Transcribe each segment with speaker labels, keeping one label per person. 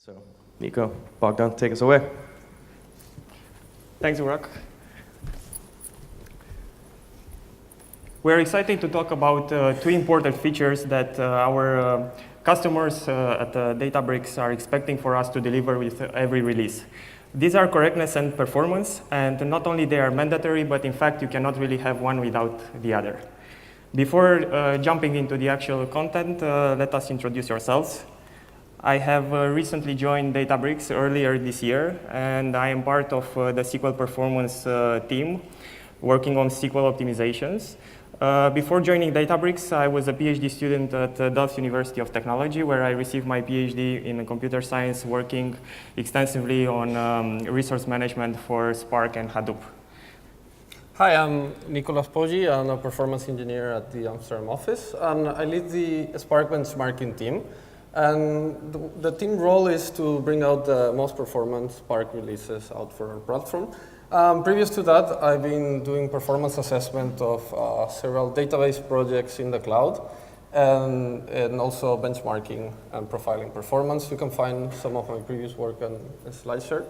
Speaker 1: So, Nico, Bogdan, take us away.
Speaker 2: Thanks, Urak. We're excited to talk about two important features that our customers at Databricks are expecting for us to deliver with every release. These are correctness and performance, and not only they are mandatory, but in fact you cannot really have one without the other. Before jumping into the actual content, let us introduce ourselves. I have recently joined Databricks earlier this year, and I am part of the SQL performance team working on SQL optimizations. Before joining Databricks, I was a PhD student at Delft University of Technology, where I received my PhD in computer science, working extensively on resource management for Spark and Hadoop.
Speaker 3: Hi, I'm Nicolas Poggi. I'm a performance engineer at the Amsterdam office, and I lead the Spark benchmarking team. And the team role is to bring out the most performant Spark releases out for our platform. Previous to that, I've been doing performance assessment of several database projects in the cloud, and also benchmarking and profiling performance. You can find some of my previous work on a SlideShare.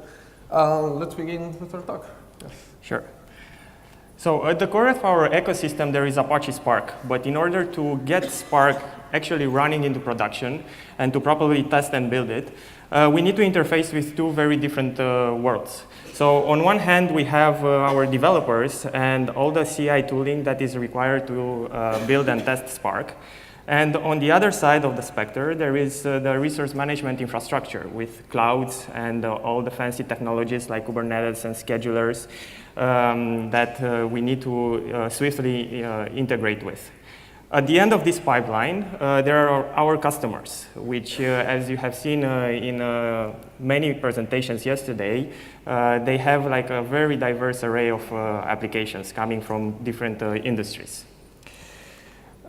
Speaker 3: Let's begin with our talk. Yes.
Speaker 2: Sure. So at the core of our ecosystem, there is Apache Spark. But in order to get Spark actually running into production and to properly test and build it, we need to interface with two very different worlds. So on one hand, we have our developers and all the CI tooling that is required to build and test Spark. And on the other side of the spectrum, there is the resource management infrastructure with clouds and all the fancy technologies like Kubernetes and schedulers that we need to swiftly integrate with. At the end of this pipeline, there are our customers, which, as you have seen in many presentations yesterday, they have like a very diverse array of applications coming from different industries.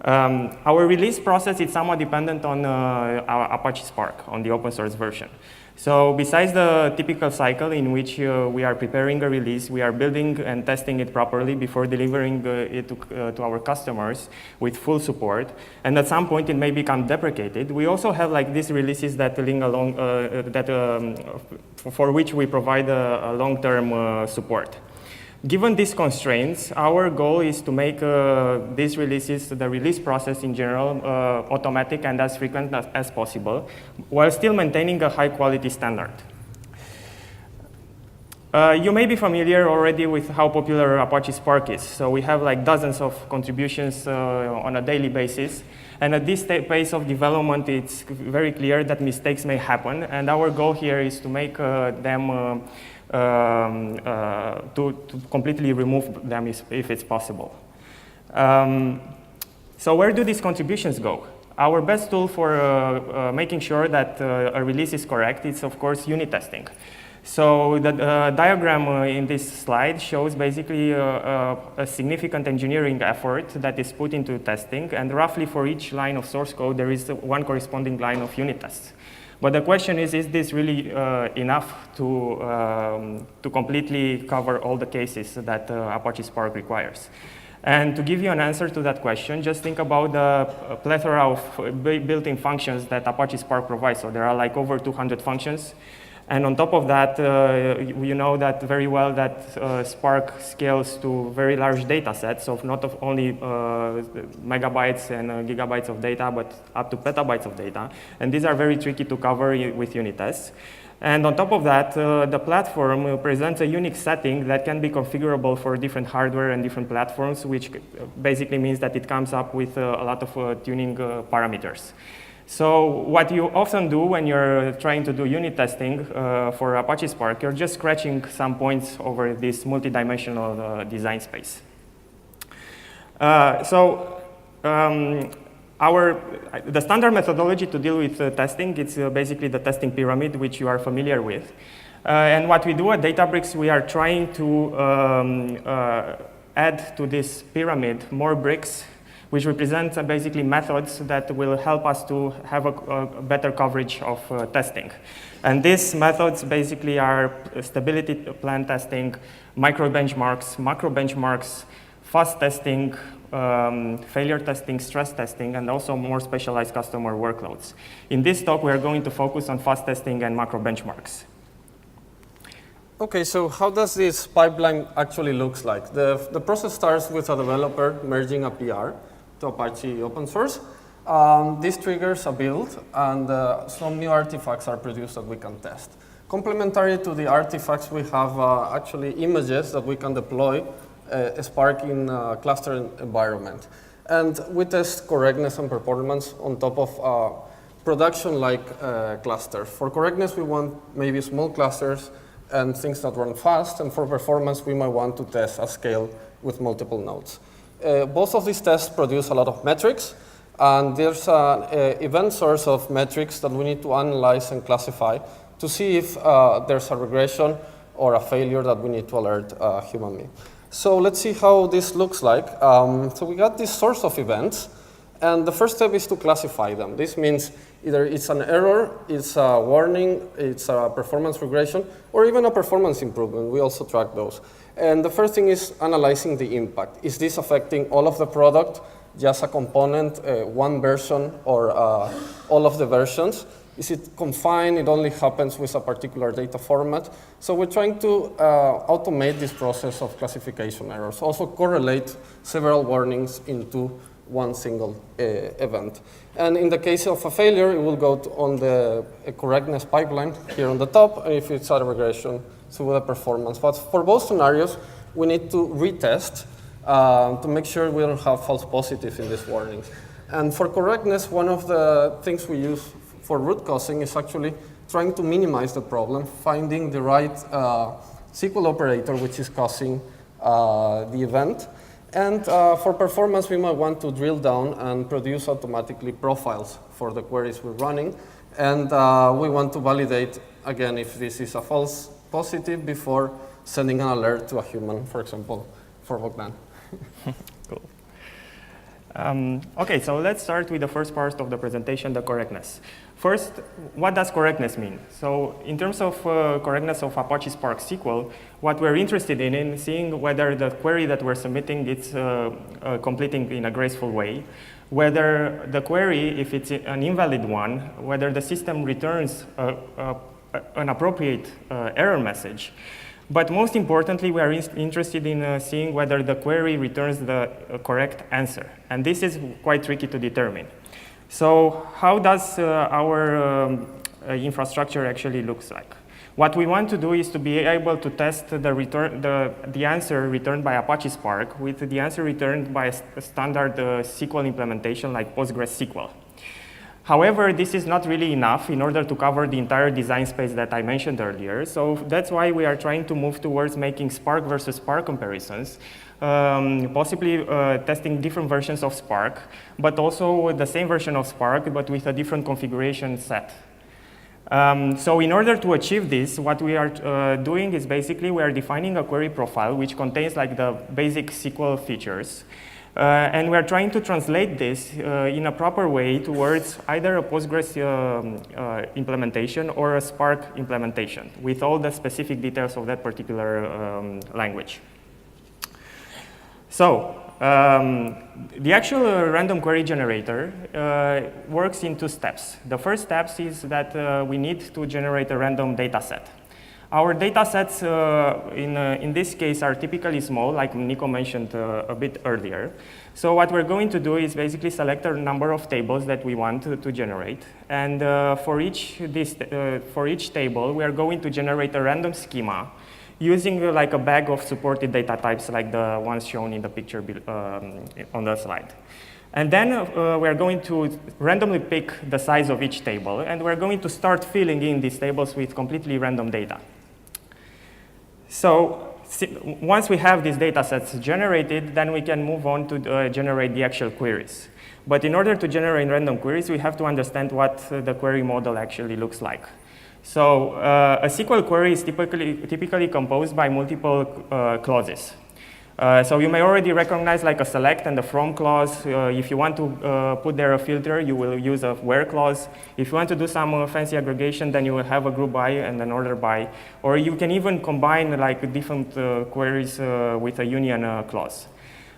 Speaker 2: Our release process is somewhat dependent on our Apache Spark, on the open source version. So besides the typical cycle in which we are preparing a release, we are building and testing it properly before delivering it to our customers with full support. And at some point, it may become deprecated. We also have like these releases that link along, for which we provide a long-term support. Given these constraints, our goal is to make these releases, the release process in general, automatic and as frequent as possible, while still maintaining a high-quality standard. You may be familiar already with how popular Apache Spark is. So we have like dozens of contributions on a daily basis. And at this pace of development, it's very clear that mistakes may happen. And our goal here is to make them to completely remove them if it's possible. So where do these contributions go? Our best tool for making sure that a release is correct is, of course, unit testing. So the diagram in this slide shows basically a significant engineering effort that is put into testing, and roughly for each line of source code, there is one corresponding line of unit tests. But the question is this really enough to completely cover all the cases that Apache Spark requires? And to give you an answer to that question, just think about the plethora of built-in functions that Apache Spark provides. So there are like over 200 functions. And on top of that, you know that very well that Spark scales to very large data sets of not only megabytes and gigabytes of data, but up to petabytes of data. And these are very tricky to cover with unit tests. And on top of that, the platform presents a unique setting that can be configurable for different hardware and different platforms, which basically means that it comes up with a lot of tuning parameters. So what you often do when you're trying to do unit testing for Apache Spark, you're just scratching some points over this multidimensional design space. The standard methodology to deal with testing, it's basically the testing pyramid, which you are familiar with. And what we do at Databricks, we are trying to add to this pyramid more bricks, which represents basically methods that will help us to have a better coverage of testing. And these methods basically are stability plan testing, micro benchmarks, macro benchmarks, fast testing, failure testing, stress testing, and also more specialized customer workloads. In this talk, we are going to focus on fast testing and macro benchmarks.
Speaker 3: Okay, so how does this pipeline actually looks like? The process starts with a developer merging a PR to Apache open source. This triggers a build, and some new artifacts are produced that we can test. Complementary to the artifacts, we have actually images that we can deploy Spark in a cluster environment. And we test correctness and performance on top of production-like clusters. For correctness, we want maybe small clusters and things that run fast, and for performance, we might want to test at scale with multiple nodes. Both of these tests produce a lot of metrics, and there's an event source of metrics that we need to analyze and classify to see if there's a regression or a failure that we need to alert a human being. So let's see how this looks like. So we got this source of events, and the first step is to classify them. This means either it's an error, it's a warning, it's a performance regression, or even a performance improvement. We also track those. And the first thing is analyzing the impact. Is this affecting all of the product, just a component, one version, or all of the versions? Is it confined? It only happens with a particular data format. So we're trying to automate this process of classification errors. Also correlate several warnings into one single event. And in the case of a failure, it will go on the correctness pipeline here on the top. And if it's a regression, to the performance. But for both scenarios, we need to retest to make sure we don't have false positives in these warnings. And for correctness, one of the things we use for root causing is actually trying to minimize the problem, finding the right SQL operator which is causing the event. And for performance, we might want to drill down and produce automatically profiles for the queries we're running. And we want to validate, again, if this is a false positive before sending an alert to a human, for example, for Bogdan.
Speaker 2: Cool. Okay, so let's start with the first part of the presentation, the correctness. First, what does correctness mean? So in terms of correctness of Apache Spark SQL, what we're interested in seeing whether the query that we're submitting is completing in a graceful way, whether the query, if it's an invalid one, whether the system returns an appropriate error message. But most importantly, we are interested in seeing whether the query returns the correct answer. And this is quite tricky to determine. So how does our infrastructure actually looks like? What we want to do is to be able to test the answer returned by Apache Spark with the answer returned by a standard SQL implementation like PostgreSQL. However, this is not really enough in order to cover the entire design space that I mentioned earlier. So that's why we are trying to move towards making Spark versus Spark comparisons, possibly testing different versions of Spark, but also the same version of Spark, but with a different configuration set. So in order to achieve this, what we are doing is basically we are defining a query profile which contains like the basic SQL features. And we are trying to translate this in a proper way towards either a Postgres implementation or a Spark implementation with all the specific details of that particular language. So the actual random query generator works in two steps. The first step is that we need to generate a random data set. Our data sets in this case are typically small, like Nico mentioned a bit earlier. So what we're going to do is basically select a number of tables that we want to generate. And for each table, we are going to generate a random schema using like a bag of supported data types like the ones shown in the picture on the slide. And then we're going to randomly pick the size of each table, and we're going to start filling in these tables with completely random data. So once we have these data sets generated, then we can move on to generate the actual queries. But in order to generate random queries, we have to understand what the query model actually looks like. So a SQL query is typically composed by multiple clauses. So you may already recognize like a select and a from clause. If you want to put there a filter, you will use a where clause. If you want to do some fancy aggregation, then you will have a group by and an order by. Or you can even combine like different queries with a union clause.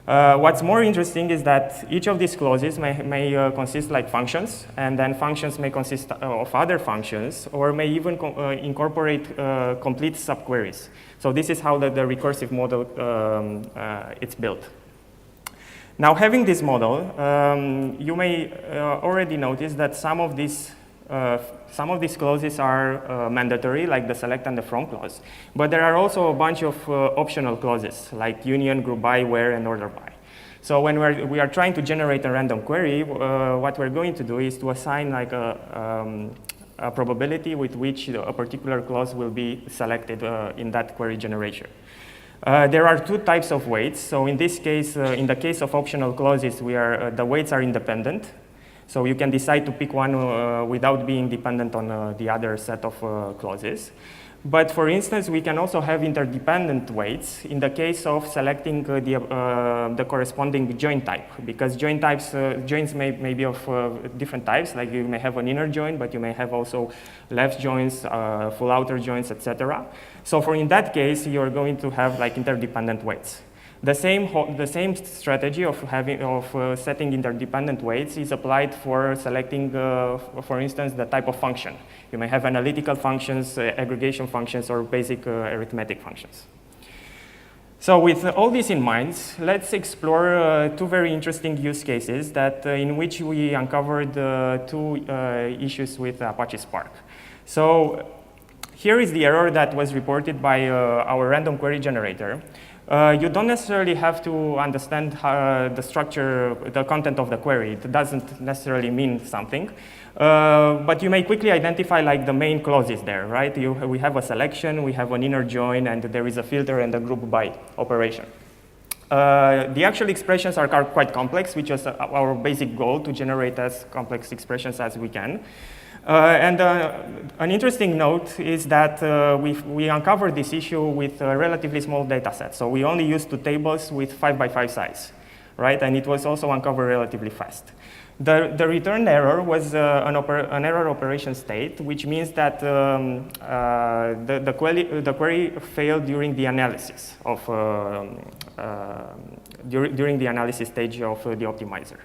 Speaker 2: What's more interesting is that each of these clauses may consist like functions, and then functions may consist of other functions, or may even incorporate complete subqueries. So this is how the recursive model it's built. Now, having this model, you may already notice that some of these clauses are mandatory, like the select and the from clause. But there are also a bunch of optional clauses, like union, group by, where, and order by. So when we are trying to generate a random query, what we're going to do is to assign like a probability with which a particular clause will be selected in that query generation. There are two types of weights. So in this case, in the case of optional clauses, the weights are independent. So you can decide to pick one without being dependent on the other set of clauses. But for instance, we can also have interdependent weights in the case of selecting the corresponding join type, because joins may be of different types. Like you may have an inner join, but you may have also left joins, full outer joins, etc. So in that case, you're going to have like interdependent weights. The same strategy of setting interdependent weights is applied for selecting, for instance, the type of function. You may have analytical functions, aggregation functions, or basic arithmetic functions. So with all this in mind, let's explore two very interesting use cases in which we uncovered two issues with Apache Spark. So here is the error that was reported by our random query generator. You don't necessarily have to understand the structure, the content of the query. It doesn't necessarily mean something. But you may quickly identify like the main clauses there, right? We have a selection, we have an inner join, and there is a filter and a group by operation. The actual expressions are quite complex, which is our basic goal, to generate as complex expressions as we can. An interesting note is that we uncovered this issue with a relatively small data set. So we only used two tables with 5 by 5 size, right? And it was also uncovered relatively fast. The return error was an error operation state, which means that the query failed during the analysis during the analysis stage of the optimizer.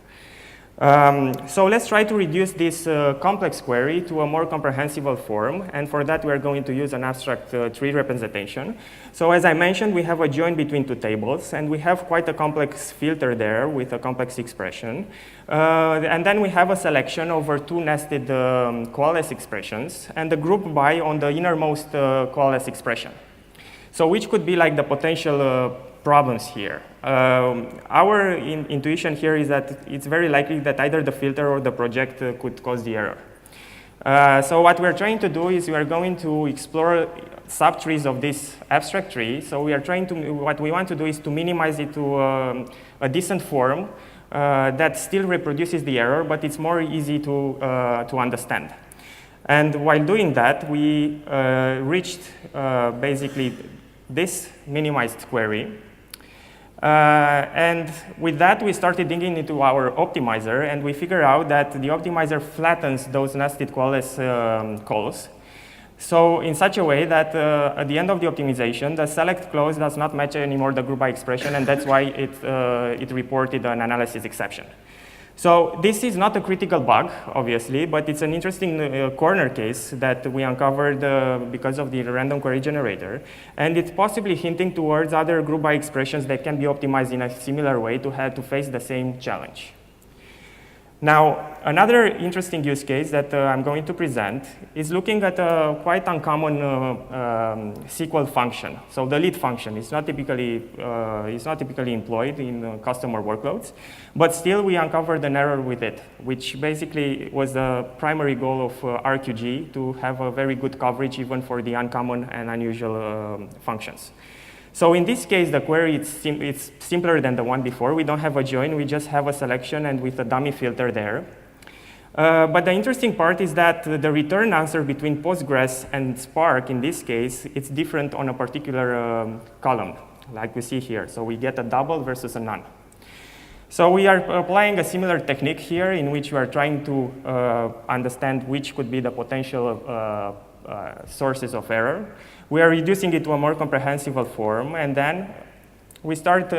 Speaker 2: So let's try to reduce this complex query to a more comprehensible form, and for that we are going to use an abstract tree representation. So as I mentioned, we have a join between two tables, and we have quite a complex filter there with a complex expression. And then we have a selection over two nested Coalesce expressions, and the group by on the innermost Coalesce expression. So which could be like the potential problems here. Our intuition here is that it's very likely that either the filter or the project could cause the error. So what we're trying to do is we are going to explore subtrees of this abstract tree. So what we want to do is to minimize it to a decent form that still reproduces the error, but it's more easy to understand. And while doing that, we reached basically this minimized query. And with that, we started digging into our optimizer, and we figure out that the optimizer flattens those nested Coalesce calls. So in such a way that at the end of the optimization, the select clause does not match anymore the group by expression, and that's why it reported an analysis exception. So this is not a critical bug, obviously, but it's an interesting corner case that we uncovered because of the random query generator. And it's possibly hinting towards other group by expressions that can be optimized in a similar way to face the same challenge. Now, another interesting use case that I'm going to present is looking at a quite uncommon SQL function. So the lead function is not typically employed in customer workloads, but still we uncovered an error with it, which basically was the primary goal of RQG, to have a very good coverage even for the uncommon and unusual functions. So in this case, the query it's simpler than the one before. We don't have a join, we just have a selection and with a dummy filter there. But the interesting part is that the return answer between Postgres and Spark, in this case, it's different on a particular column, like we see here. So we get a double versus a none. So we are applying a similar technique here in which we are trying to understand which could be the potential sources of error. We are reducing it to a more comprehensible form, and then we start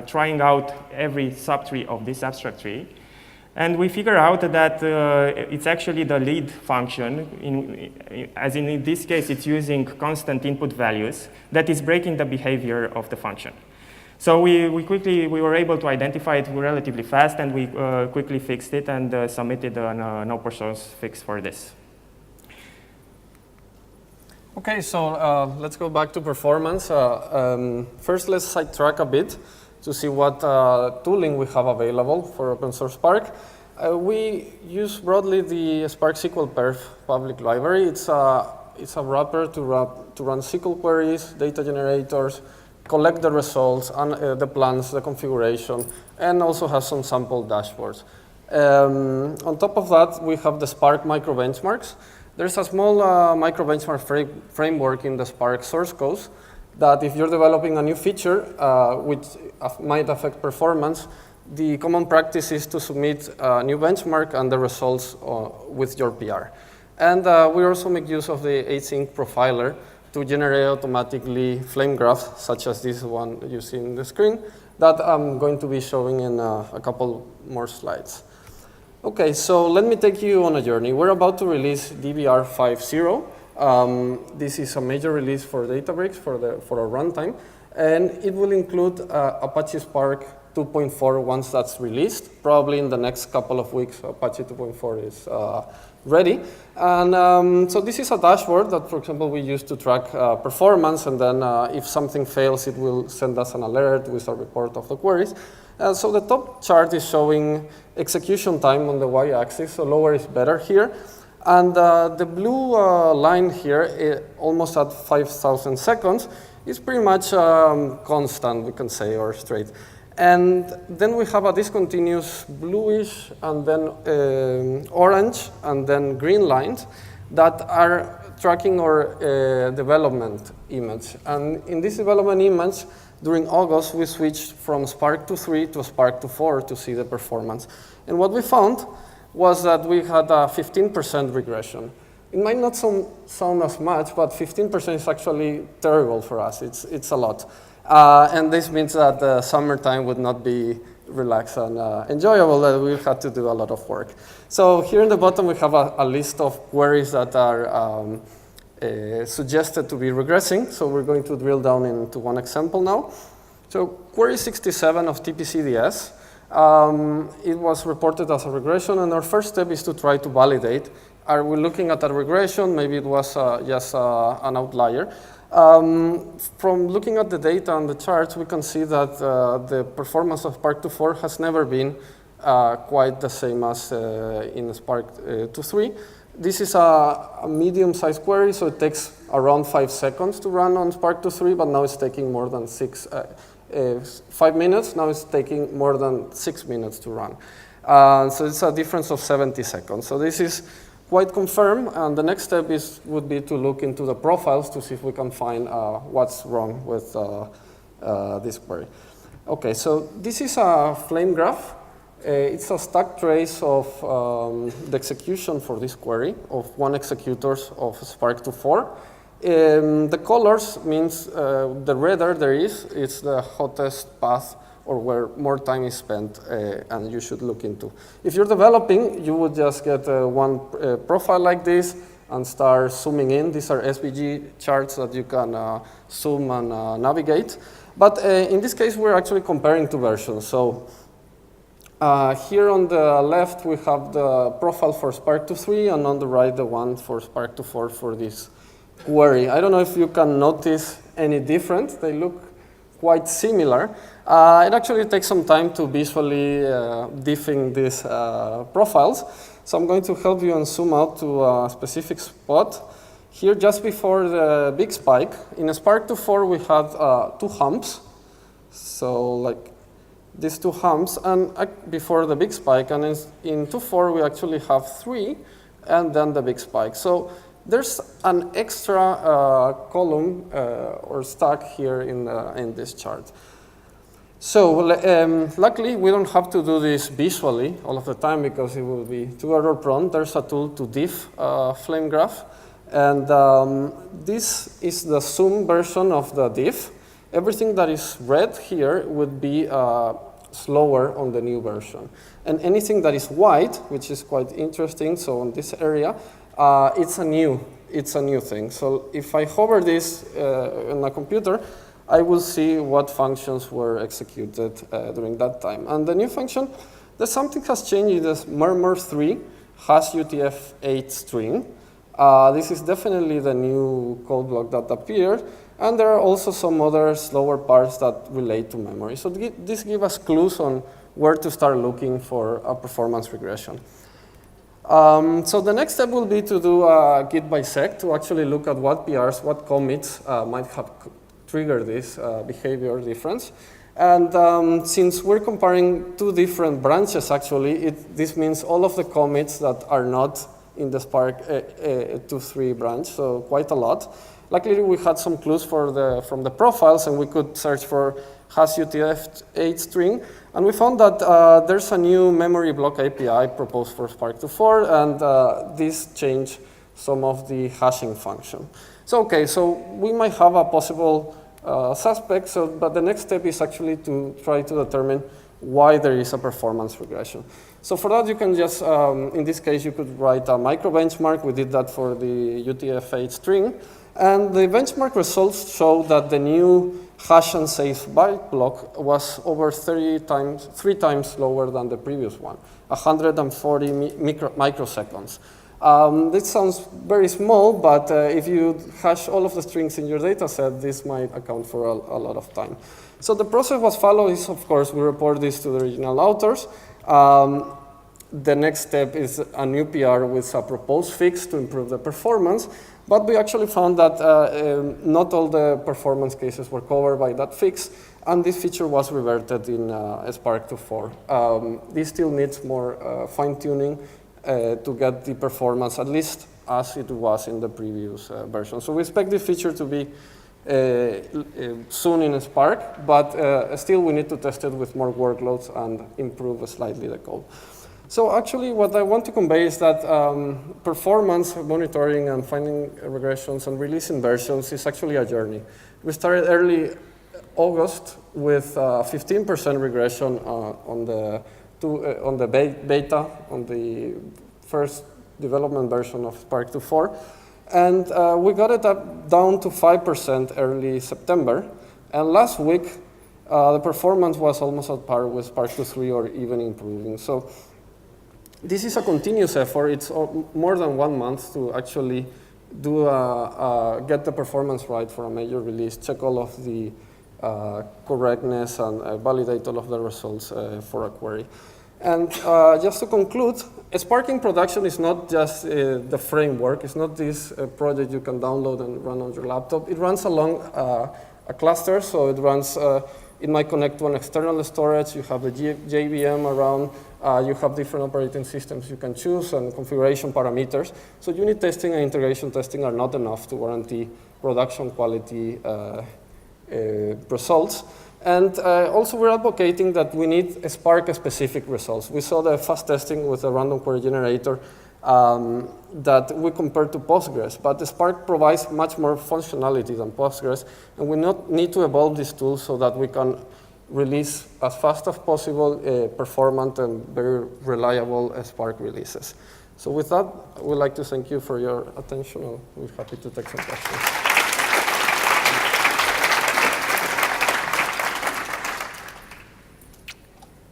Speaker 2: trying out every subtree of this abstract tree. And we figure out that it's actually the lead function, as in this case, it's using constant input values that is breaking the behavior of the function. So we were able to identify it relatively fast, and we quickly fixed it and submitted an open source fix for this.
Speaker 3: Okay, so let's go back to performance. First, let's sidetrack a bit to see what tooling we have available for open source Spark. We use broadly the Spark SQL perf public library. It's a wrapper to run SQL queries, data generators, collect the results, and the plans, the configuration, and also has some sample dashboards. On top of that, we have the Spark micro benchmarks. There's a small micro benchmark framework in the Spark source code that if you're developing a new feature which might affect performance, the common practice is to submit a new benchmark and the results with your PR. And we also make use of the async profiler to generate automatically flame graphs, such as this one you see in the screen, that I'm going to be showing in a couple more slides. Okay, so let me take you on a journey. We're about to release DBR 5.0. This is a major release for Databricks for our runtime, and it will include Apache Spark 2.4 once that's released. Probably in the next couple of weeks, Apache 2.4 is ready. And so this is a dashboard that, for example, we use to track performance, and then if something fails, it will send us an alert with a report of the queries. So the top chart is showing execution time on the y-axis, so lower is better here. And the blue line here, almost at 5,000 seconds, is pretty much constant, we can say, or straight. And then we have a discontinuous bluish, and then orange, and then green lines that are tracking our development image. And in this development image, during August, we switched from Spark 2.3 to Spark 2.4 to see the performance. And what we found was that we had a 15% regression. It might not sound as much, but 15% is actually terrible for us. It's a lot. And this means that the summertime would not be relaxed and enjoyable, that we've had to do a lot of work. So here in the bottom, we have a list of queries that are suggested to be regressing. So we're going to drill down into one example now. So query 67 of TPCDS, it was reported as a regression, and our first step is to try to validate. Are we looking at a regression? Maybe it was just an outlier. From looking at the data and the charts, we can see that the performance of Spark 2.4 has never been quite the same as in Spark 2.3. This is a medium-sized query, so it takes around 5 seconds to run on Spark 2.3, but now it's taking more than 5 minutes. Now it's taking more than 6 minutes to run. So it's a difference of 70 seconds. So this is quite confirmed, and the next step would be to look into the profiles to see if we can find what's wrong with this query. Okay, so this is a flame graph. It's a stack trace of the execution for this query of one executors of Spark 2.4. The colors means the redder there is, it's the hottest path or where more time is spent and you should look into. If you're developing, you would just get one profile like this and start zooming in. These are SVG charts that you can zoom and navigate. But in this case, we're actually comparing two versions. So here on the left, we have the profile for Spark 2.3, and on the right, the one for Spark 2.4 for this query. I don't know if you can notice any difference. They look quite similar. It actually takes some time to visually diffing these profiles. So I'm going to help you and zoom out to a specific spot. Here, just before the big spike, in Spark 2.4, we had 2 humps. So like these 2 humps, and before the big spike, and in 2.4 we actually have 3, and then the big spike. So there's an extra column or stack here in this chart. So luckily we don't have to do this visually all of the time because it will be too error prone. There's a tool to diff flame graph, and this is the zoom version of the diff. everything that is red here would be slower on the new version. And anything that is white, which is quite interesting, so on this area, it's a new thing. So if I hover this on a computer, I will see what functions were executed during that time. And the new function, there's something has changed. This murmur3 has UTF-8 string. This is definitely the new code block that appeared. And there are also some other slower parts that relate to memory. So this gives us clues on where to start looking for a performance regression. So the next step will be to do a Git bisect to actually look at what PRs, what commits might have triggered this behavior difference. And since we're comparing two different branches, actually, this means all of the commits that are not in the Spark 2.3 branch, so quite a lot. Luckily, we had some clues from the profiles, and we could search for has UTF-8 string. And we found that there's a new memory block API proposed for Spark 2.4, and this changed some of the hashing function. So, okay, so we might have a possible suspect, but the next step is actually to try to determine why there is a performance regression. So for that, you can just, in this case, you could write a micro benchmark. We did that for the UTF-8 string. And the benchmark results show that the new hash and save byte block was over 3 times lower than the previous one, 140 microseconds. This sounds very small, but if you hash all of the strings in your data set, this might account for a lot of time. So the process was followed is, of course, we report this to the original authors. The next step is a new PR with a proposed fix to improve the performance. But we actually found that not all the performance cases were covered by that fix, and this feature was reverted in Spark 2.4. This still needs more fine-tuning to get the performance, at least as it was in the previous version. So we expect this feature to be soon in Spark, but still we need to test it with more workloads and improve slightly the code. So actually what I want to convey is that performance monitoring and finding regressions and releasing versions is actually a journey. We started early August with 15% regression on the beta, on the first development version of Spark 2.4. And we got it down to 5% early September. And last week, the performance was almost at par with Spark 2.3 or even improving. So this is a continuous effort. It's more than 1 month to actually get the performance right for a major release, check all of the correctness, and validate all of the results for a query. And just to conclude, Spark in production is not just the framework. It's not this project you can download and run on your laptop. It runs along a cluster, so it runs. It might connect to an external storage. You have the JVM around. You have different operating systems you can choose and configuration parameters. So unit testing and integration testing are not enough to guarantee production quality results. And also we're advocating that we need Spark-specific results. We saw the fast testing with a random query generator that we compared to Postgres, but the Spark provides much more functionality than Postgres, and we need to evolve these tools so that we can release as fast as possible performant and very reliable Spark releases. So with that, I would like to thank you for your attention, and we're happy to take some questions.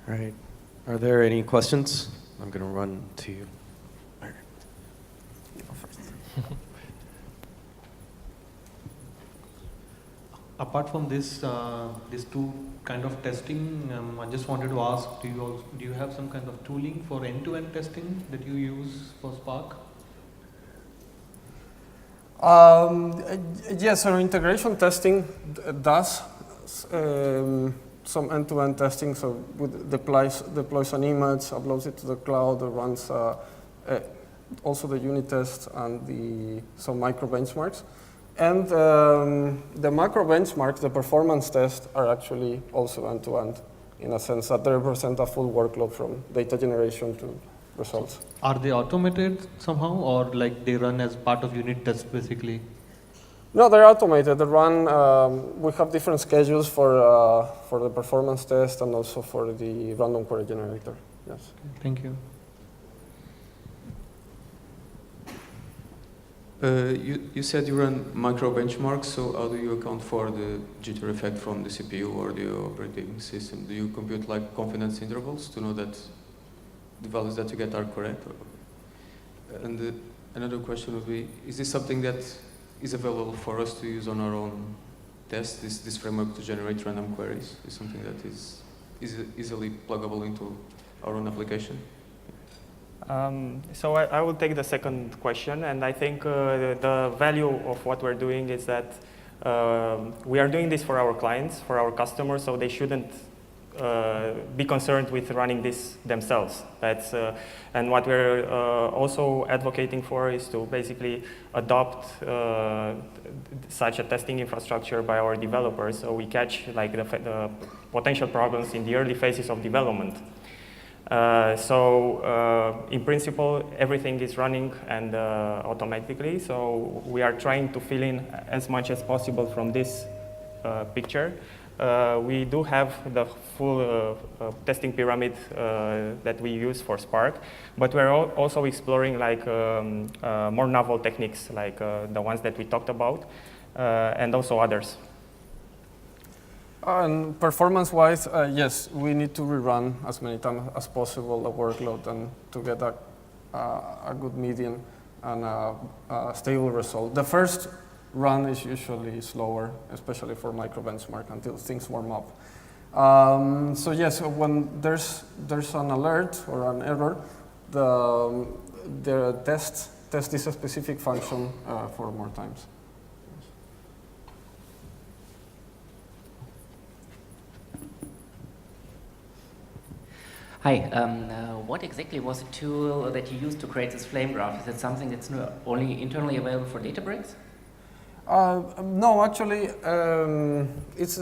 Speaker 1: All right. Are there any questions? I'm going to run to you. All right. You go first.
Speaker 4: Apart from this, these two kind of testing, I just wanted to ask, do you have some kind of tooling for end-to-end testing that you use for Spark?
Speaker 3: Yes, our integration testing does some end-to-end testing, so it deploys an image, uploads it to the cloud, runs also the unit test and some micro benchmarks. And the macro benchmarks, the performance tests, are actually also end-to-end in a sense that they represent a full workload from data generation to results.
Speaker 4: Are they automated somehow, or like they run as part of unit tests basically?
Speaker 3: No, they're automated. They run. We have different schedules for the performance test and also for the random query generator. Yes.
Speaker 4: Thank you.
Speaker 5: You said you run micro benchmarks, so how do you account for the jitter effect from the CPU or the operating system? Do you compute like confidence intervals to know that the values that you get are correct? And another question would be, is this something that is available for us to use on our own test, this framework to generate random queries? Is something that is easily pluggable into our own application?
Speaker 2: So I will take the second question, and I think the value of what we're doing is that we are doing this for our clients, for our customers, so they shouldn't be concerned with running this themselves. And what we're also advocating for is to basically adopt such a testing infrastructure by our developers, so we catch like the potential problems in the early phases of development. In principle, everything is running and automatically, so we are trying to fill in as much as possible from this picture. We do have the full testing pyramid that we use for Spark, but we're also exploring like more novel techniques, like the ones that we talked about, and also others.
Speaker 3: And performance-wise, yes, we need to rerun as many times as possible the workload and to get a good median and a stable result. The first run is usually slower, especially for micro benchmark, until things warm up. So yes, when there's an alert or an error, the test is a specific function for more times.
Speaker 6: Hi, what exactly was the tool that you used to create this Framegraph? Is it something that's only internally available for Databricks?
Speaker 3: No, actually, it's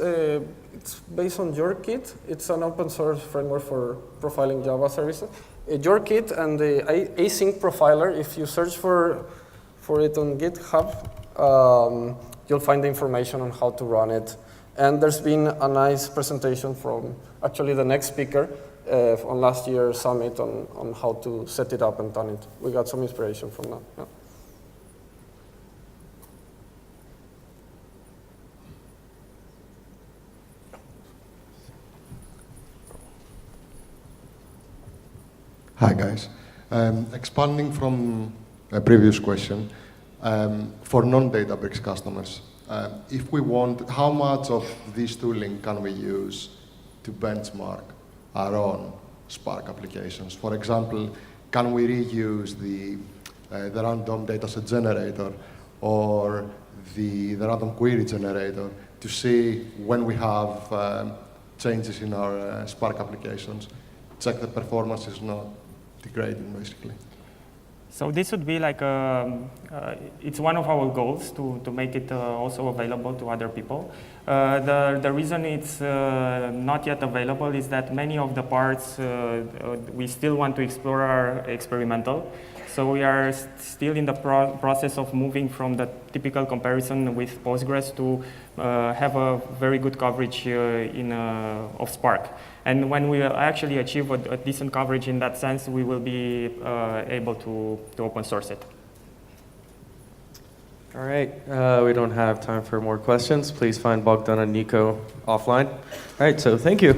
Speaker 3: based on YourKit. It's an open source framework for profiling Java services. YourKit and the async profiler, if you search for it on GitHub, you'll find the information on how to run it. And there's been a nice presentation from actually the next speaker on last year's summit on how to set it up and run it. We got some inspiration from that. Yeah.
Speaker 7: Hi guys. Expanding from a previous question, for non-Databricks customers, if we want, how much of this tooling can we use to benchmark our own Spark applications? For example, can we reuse the random dataset generator or the random query generator to see when we have changes in our Spark applications, check the performance is not degrading, basically?
Speaker 2: So this would be like, it's one of our goals to make it also available to other people. The reason it's not yet available is that many of the parts we still want to explore are experimental. So we are still in the process of moving from the typical comparison with Postgres to have a very good coverage of Spark. And when we actually achieve a decent coverage in that sense, we will be able to open source it.
Speaker 1: All right, we don't have time for more questions. Please find Bogdan and Nico offline. All right, so thank you.